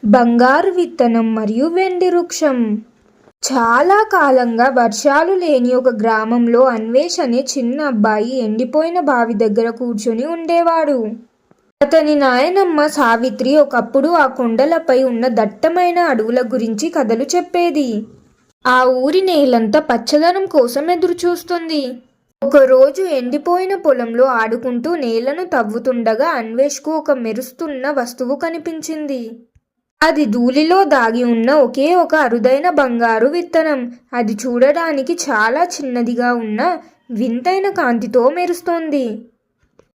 బంగారు విత్తనం మరియు వెండి వృక్షం. చాలా కాలంగా వర్షాలు లేని ఒక గ్రామంలో అన్వేష్ అనే చిన్న అబ్బాయి ఎండిపోయిన బావి దగ్గర కూర్చొని ఉండేవాడు. అతని నాయనమ్మ సావిత్రి ఒకప్పుడు ఆ కొండలపై ఉన్న దట్టమైన అడవుల గురించి కథలు చెప్పేది. ఆ ఊరి నేలంతా పచ్చదనం కోసం ఎదురుచూస్తుంది. ఒకరోజు ఎండిపోయిన పొలంలో ఆడుకుంటూ నేలను తవ్వుతుండగా అన్వేష్కు ఒక మెరుస్తున్న వస్తువు కనిపించింది. అది ధూళిలో దాగి ఉన్న ఒకే ఒక అరుదైన బంగారు విత్తనం. అది చూడడానికి చాలా చిన్నదిగా ఉన్న వింతైన కాంతితో మెరుస్తోంది.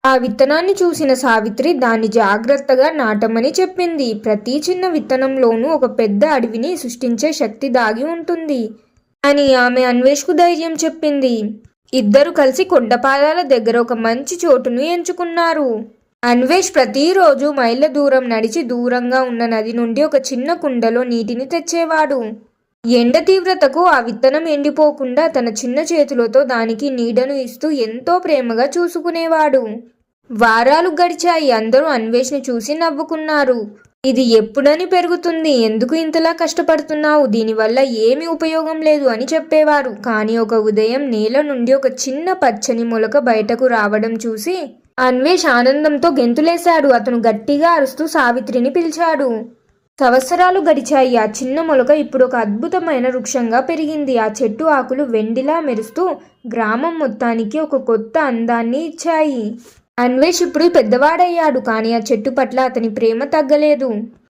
ఆ విత్తనాన్ని చూసిన సావిత్రి దాన్ని జాగ్రత్తగా నాటమని చెప్పింది. ప్రతి చిన్న విత్తనంలోనూ ఒక పెద్ద అడవిని సృష్టించే శక్తి దాగి ఉంటుంది అని ఆమె అన్వేష్కు ధైర్యం చెప్పింది. ఇద్దరు కలిసి కొండపాదాల దగ్గర ఒక మంచి చోటును ఎంచుకున్నారు. అన్వేష్ ప్రతిరోజు మైళ్ళ దూరం నడిచి దూరంగా ఉన్న నది నుండి ఒక చిన్న కుండలో నీటిని తెచ్చేవాడు. ఎండ తీవ్రతకు ఆ విత్తనం ఎండిపోకుండా తన చిన్న చేతులతో దానికి నీడను ఇస్తూ ఎంతో ప్రేమగా చూసుకునేవాడు. వారాలు గడిచాయి. అందరూ అన్వేష్ని చూసి నవ్వుకున్నారు. ఇది ఎప్పుడని పెరుగుతుంది, ఎందుకు ఇంతలా కష్టపడుతున్నావు, దీనివల్ల ఏమీ ఉపయోగం లేదు అని చెప్పేవారు. కానీ ఒక ఉదయం నేల నుండి ఒక చిన్న పచ్చని మొలక బయటకు రావడం చూసి అన్వేష్ ఆనందంతో గెంతులేశాడు. అతను గట్టిగా అరుస్తూ సావిత్రిని పిలిచాడు. సంవత్సరాలు గడిచాయి. ఆ చిన్న మొలక ఇప్పుడు ఒక అద్భుతమైన వృక్షంగా పెరిగింది. ఆ చెట్టు ఆకులు వెండిలా మెరుస్తూ గ్రామం మొత్తానికి ఒక కొత్త అందాన్ని ఇచ్చాయి. అన్వేష్ ఇప్పుడు పెద్దవాడయ్యాడు. కానీ ఆ చెట్టు పట్ల అతని ప్రేమ తగ్గలేదు.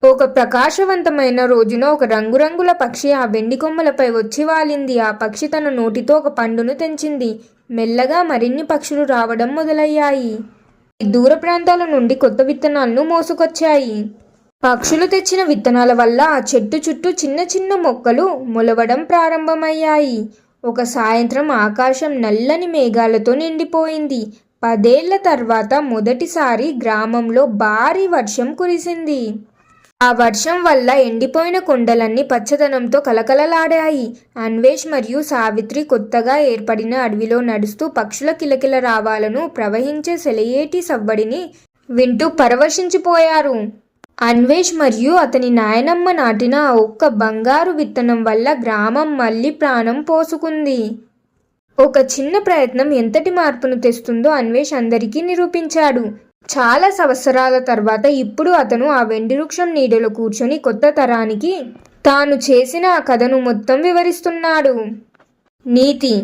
ఒక ప్రకాశవంతమైన రోజున ఒక రంగురంగుల పక్షి ఆ వెండి కొమ్మలపై వచ్చి వాలింది. ఆ పక్షి తన నోటితో ఒక పండును తెంచింది. మెల్లగా మరిన్ని పక్షులు రావడం మొదలయ్యాయి. దూర ప్రాంతాల నుండి కొత్త విత్తనాలను మోసుకొచ్చాయి. పక్షులు తెచ్చిన విత్తనాల వల్ల ఆ చెట్టు చుట్టూ చిన్న చిన్న మొక్కలు మొలవడం ప్రారంభమయ్యాయి. ఒక సాయంత్రం ఆకాశం నల్లని మేఘాలతో నిండిపోయింది. 10 ఏళ్ల తర్వాత మొదటిసారి గ్రామంలో భారీ వర్షం కురిసింది. ఆ వర్షం వల్ల ఎండిపోయిన కొండలన్నీ పచ్చదనంతో కలకలలాడాయి. అన్వేష్ మరియు సావిత్రి కొత్తగా ఏర్పడిన అడవిలో నడుస్తూ పక్షుల కిలకిల రావాలను, ప్రవహించే సెలయేటి సవ్వడిని వింటూ పరవశించిపోయారు. అన్వేష్ మరియు అతని నాయనమ్మ నాటిన ఆ ఒక్క బంగారు విత్తనం వల్ల గ్రామం మళ్ళీ ప్రాణం పోసుకుంది. ఒక చిన్న ప్రయత్నం ఎంతటి మార్పును తెస్తుందో అన్వేష్ అందరికీ నిరూపించాడు. చాలా సంవత్సరాల తర్వాత ఇప్పుడు అతను ఆ వెండి వృక్షం నీడలో కూర్చొని కొత్త తరానికి తాను చేసిన ఆ కథను మొత్తం వివరిస్తున్నాడు. నీతి: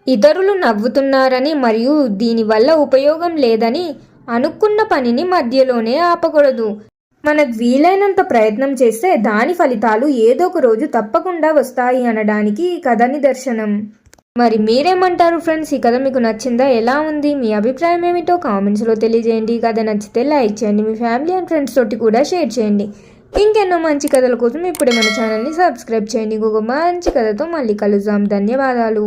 ఇతరులు నవ్వుతున్నారని మరియు దీనివల్ల ఉపయోగం లేదని అనుకున్న పనిని మధ్యలోనే ఆపకూడదు. మనకు వీలైనంత ప్రయత్నం చేస్తే దాని ఫలితాలు ఏదో ఒక రోజు తప్పకుండా వస్తాయి అనడానికి ఈ కథ నిదర్శనం. మరి మీరేమంటారు ఫ్రెండ్స్? ఈ కథ మీకు నచ్చిందా? ఎలా ఉంది? మీ అభిప్రాయం ఏమిటో కామెంట్స్లో తెలియజేయండి. ఈ కథ నచ్చితే లైక్ చేయండి. మీ ఫ్యామిలీ అండ్ ఫ్రెండ్స్ తోటి కూడా షేర్ చేయండి. ఇంకెన్నో మంచి కథల కోసం ఇప్పుడే మన ఛానల్ని సబ్స్క్రైబ్ చేయండి. ఇంకొక మంచి కథతో మళ్ళీ కలుద్దాం. ధన్యవాదాలు.